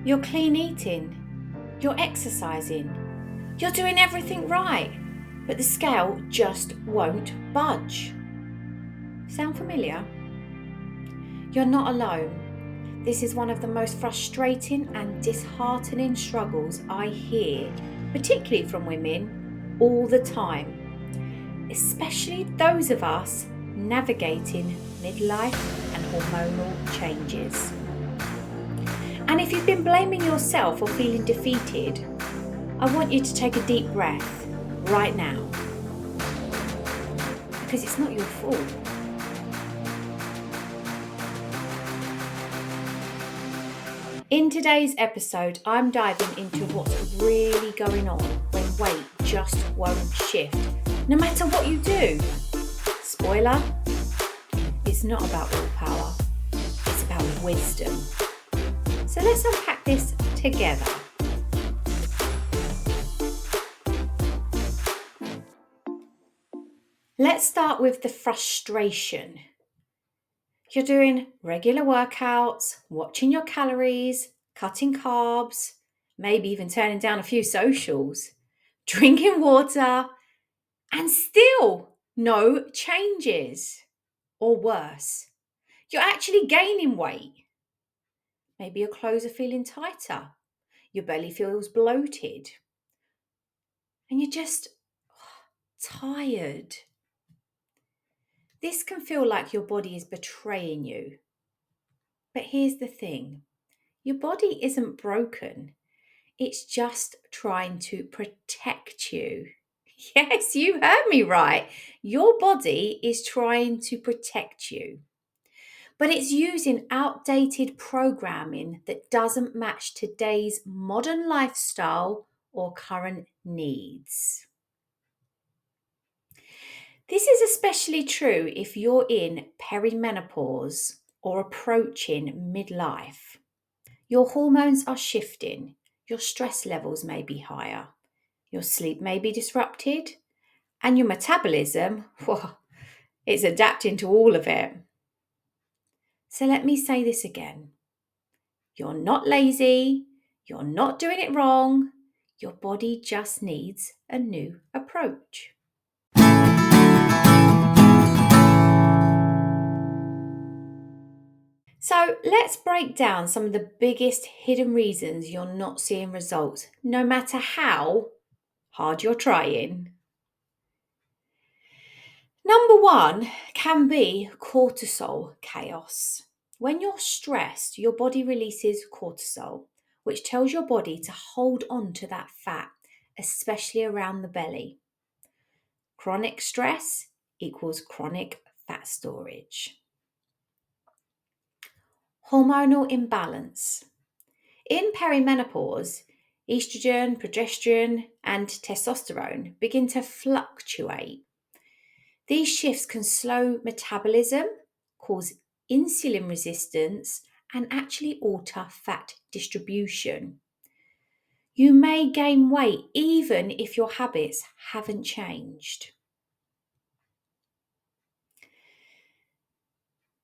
You're clean eating, you're exercising, you're doing everything right, but the scale just won't budge. Sound familiar? You're not alone. This is one of the most frustrating and disheartening struggles I hear, particularly from women, all the time, especially those of us navigating midlife and hormonal changes. And if you've been blaming yourself or feeling defeated, I want you to take a deep breath right now, because it's not your fault. In today's episode, I'm diving into what's really going on when weight just won't shift, no matter what you do. Spoiler, it's not about willpower, it's about wisdom. So let's unpack this together. Let's start with the frustration. You're doing regular workouts, watching your calories, cutting carbs, maybe even turning down a few socials, drinking water, and still no changes. Or worse, you're actually gaining weight. Maybe your clothes are feeling tighter, your belly feels bloated, and you're just tired. This can feel like your body is betraying you. But here's the thing, your body isn't broken. It's just trying to protect you. Yes, you heard me right. Your body is trying to protect you. But it's using outdated programming that doesn't match today's modern lifestyle or current needs. This is especially true if you're in perimenopause or approaching midlife. Your hormones are shifting, your stress levels may be higher, your sleep may be disrupted, and your metabolism, well, it's adapting to all of it. So let me say this again. You're not lazy, you're not doing it wrong, your body just needs a new approach. So let's break down some of the biggest hidden reasons you're not seeing results, no matter how hard you're trying. Number one can be cortisol chaos. When you're stressed, your body releases cortisol, which tells your body to hold on to that fat, especially around the belly. Chronic stress equals chronic fat storage. Hormonal imbalance. In perimenopause, estrogen, progesterone, and testosterone begin to fluctuate. These shifts can slow metabolism, cause insulin resistance, and actually alter fat distribution. You may gain weight even if your habits haven't changed.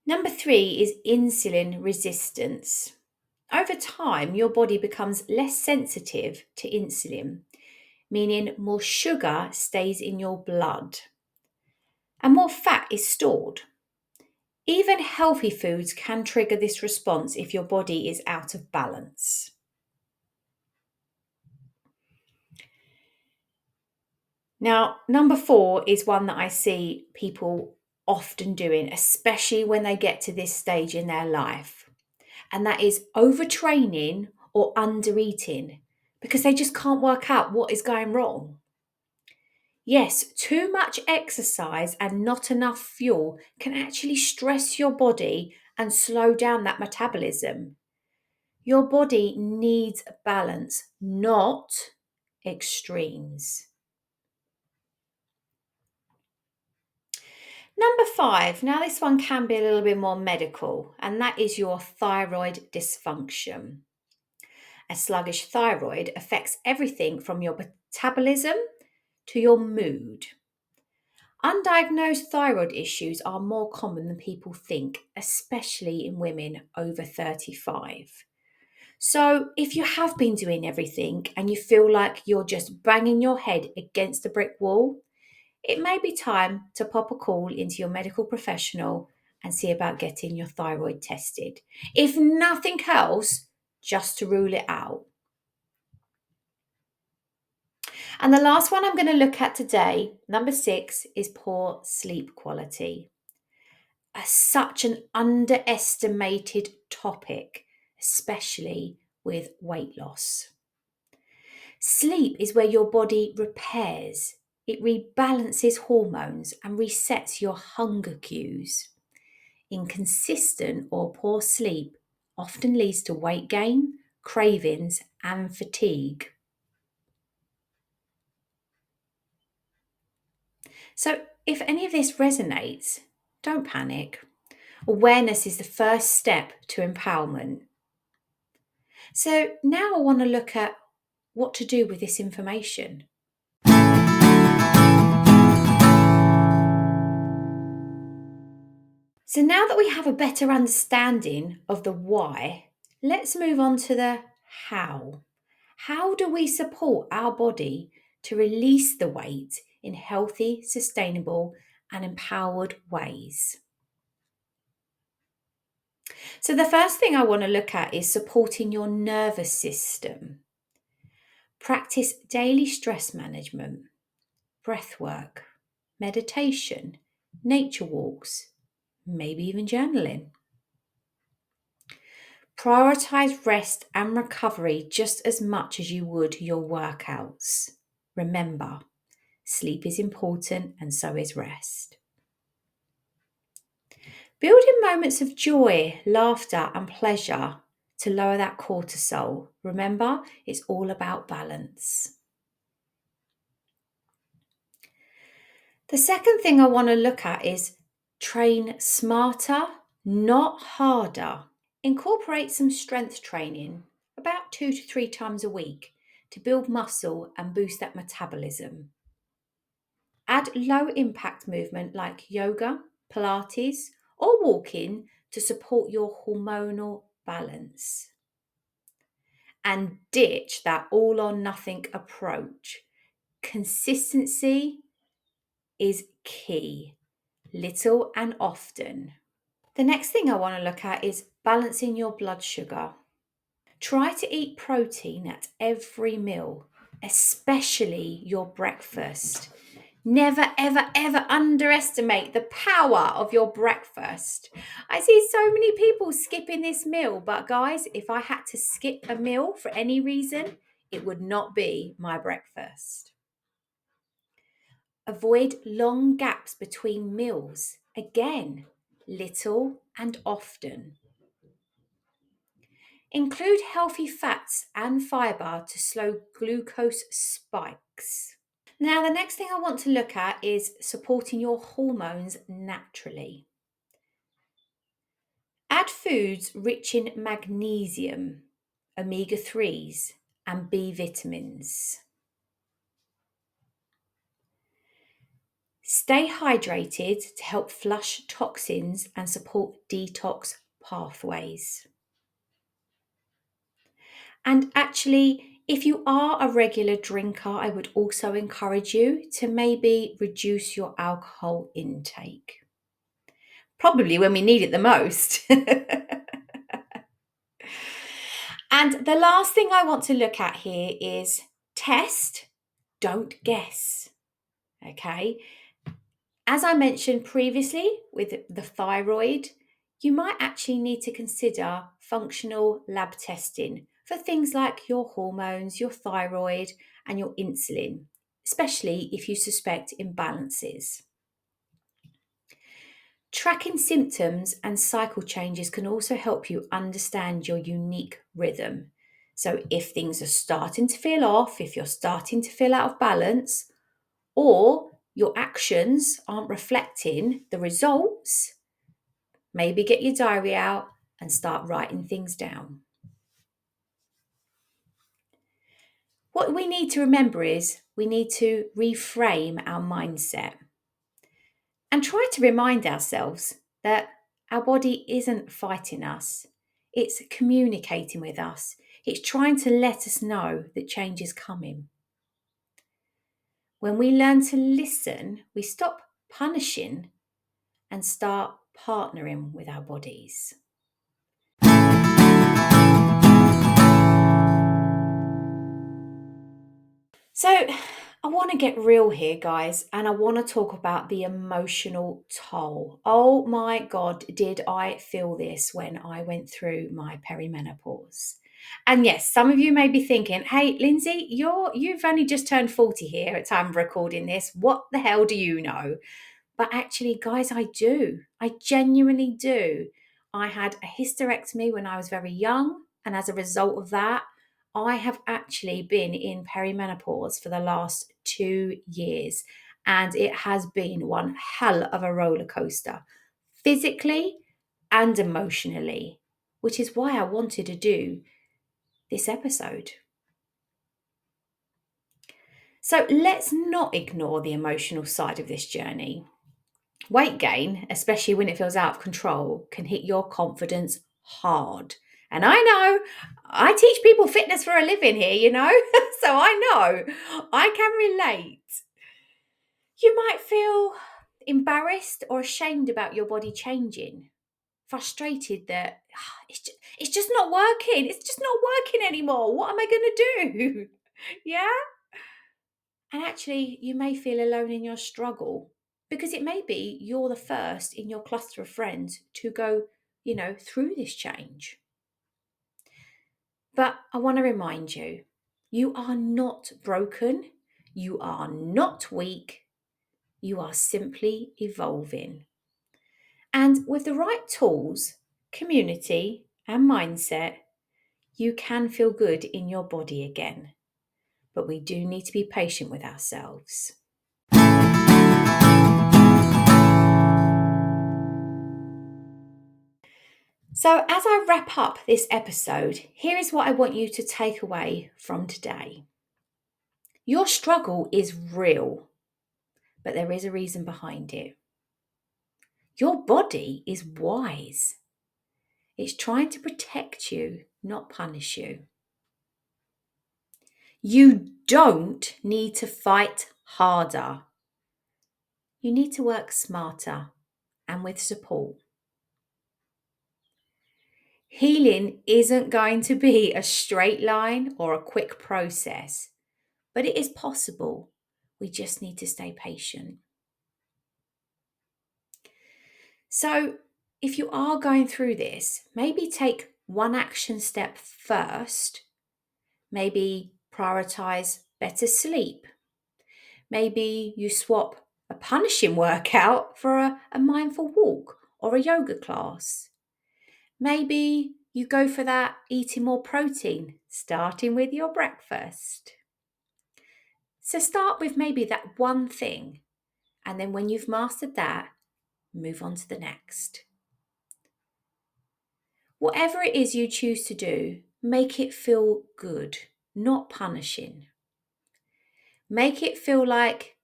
Number three is insulin resistance. Over time, your body becomes less sensitive to insulin, meaning more sugar stays in your blood and more fat is stored. Even healthy foods can trigger this response if your body is out of balance. Now, number four is one that I see people often doing, especially when they get to this stage in their life, and that is overtraining or undereating because they just can't work out what is going wrong. Yes, too much exercise and not enough fuel can actually stress your body and slow down that metabolism. Your body needs balance, not extremes. Number five, now this one can be a little bit more medical, and that is your thyroid dysfunction. A sluggish thyroid affects everything from your metabolism to your mood. Undiagnosed thyroid issues are more common than people think, especially in women over 35. So, if you have been doing everything and you feel like you're just banging your head against a brick wall, it may be time to pop a call into your medical professional and see about getting your thyroid tested. If nothing else, just to rule it out. And the last one I'm going to look at today, number 6, is poor sleep quality. Such an underestimated topic, especially with weight loss. Sleep is where your body repairs, it rebalances hormones and resets your hunger cues. Inconsistent or poor sleep often leads to weight gain, cravings, and fatigue. So, if any of this resonates, don't panic. Awareness is the first step to empowerment. So, now I want to look at what to do with this information. So, now that we have a better understanding of the why, let's move on to the how. How do we support our body to release the weight in healthy, sustainable, and empowered ways? So, the first thing I want to look at is supporting your nervous system. Practice daily stress management, breath work, meditation, nature walks, maybe even journaling. Prioritize rest and recovery just as much as you would your workouts. Remember, sleep is important and so is rest. Build in moments of joy, laughter, and pleasure to lower that cortisol. Remember, it's all about balance. The second thing I want to look at is train smarter, not harder. Incorporate some strength training about 2 to 3 times a week to build muscle and boost that metabolism. Add low impact movement like yoga, Pilates, or walking to support your hormonal balance. And ditch that all or nothing approach. Consistency is key, little and often. The next thing I want to look at is balancing your blood sugar. Try to eat protein at every meal, especially your breakfast. Never, ever, ever underestimate the power of your breakfast. I see so many people skipping this meal, but guys, if I had to skip a meal for any reason, it would not be my breakfast. Avoid long gaps between meals. Again, little and often. Include healthy fats and fibre to slow glucose spikes. Now, the next thing I want to look at is supporting your hormones naturally. Add foods rich in magnesium, omega 3s, and B vitamins. Stay hydrated to help flush toxins and support detox pathways. And actually, if you are a regular drinker, I would also encourage you to maybe reduce your alcohol intake. Probably when we need it the most. And the last thing I want to look at here is test, don't guess. Okay. As I mentioned previously with the thyroid, you might actually need to consider functional lab testing for things like your hormones, your thyroid, and your insulin, especially if you suspect imbalances. Tracking symptoms and cycle changes can also help you understand your unique rhythm. So, if things are starting to feel off, if you're starting to feel out of balance, or your actions aren't reflecting the results, maybe get your diary out and start writing things down. What we need to remember is we need to reframe our mindset and try to remind ourselves that our body isn't fighting us, it's communicating with us. It's trying to let us know that change is coming. When we learn to listen, we stop punishing and start partnering with our bodies. So, I want to get real here, guys, and I want to talk about the emotional toll. Oh my God, did I feel this when I went through my perimenopause? And yes, some of you may be thinking, "Hey, Lindsay, you've only just turned 40 here at time of recording this. What the hell do you know?" But actually, guys, I do. I genuinely do. I had a hysterectomy when I was very young. And as a result of that, I have actually been in perimenopause for the last 2 years. And it has been one hell of a roller coaster, physically and emotionally, which is why I wanted to do this episode. So let's not ignore the emotional side of this journey. Weight gain, especially when it feels out of control, can hit your confidence hard. And I know I teach people fitness for a living here, so I know I can relate. You might feel embarrassed or ashamed about your body changing, frustrated that it's just not working. It's just not working anymore. What am I going to do? Yeah. And actually, you may feel alone in your struggle because it may be you're the first in your cluster of friends to go, through this change. But I want to remind you, you are not broken. You are not weak. You are simply evolving. And with the right tools, community, and mindset, you can feel good in your body again. But we do need to be patient with ourselves. So, as I wrap up this episode, here is what I want you to take away from today. Your struggle is real, but there is a reason behind it. Your body is wise. It's trying to protect you, not punish you. You don't need to fight harder. You need to work smarter and with support. Healing isn't going to be a straight line or a quick process, but it is possible. We just need to stay patient. So, if you are going through this, maybe take one action step first. Maybe prioritize better sleep. Maybe you swap a punishing workout for a mindful walk or a yoga class. Maybe you go for that eating more protein, starting with your breakfast. So start with maybe that one thing, and then when you've mastered that, move on to the next. Whatever it is you choose to do, make it feel good, not punishing. Make it feel like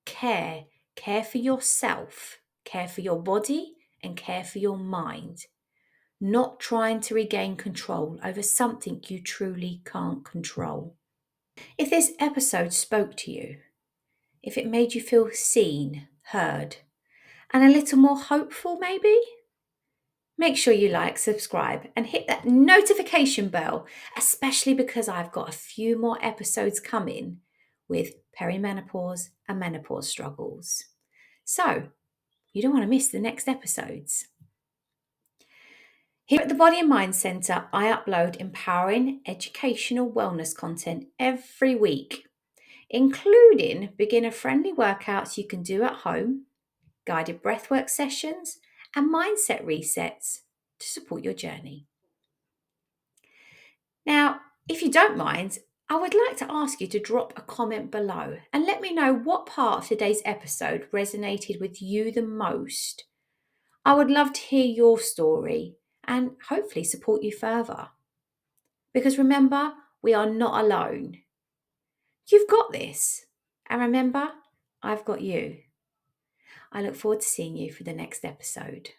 care for yourself, care for your body, and care for your mind. Not trying to regain control over something you truly can't control. If this episode spoke to you, if it made you feel seen, heard, and a little more hopeful maybe, make sure you like, subscribe, and hit that notification bell, especially because I've got a few more episodes coming with perimenopause and menopause struggles. So, you don't want to miss the next episodes. Here at the Body and Mind Centre, I upload empowering educational wellness content every week, including beginner-friendly workouts you can do at home, guided breathwork sessions, and mindset resets to support your journey. Now, if you don't mind, I would like to ask you to drop a comment below and let me know what part of today's episode resonated with you the most. I would love to hear your story and hopefully support you further. Because remember, we are not alone. You've got this. And remember, I've got you. I look forward to seeing you for the next episode.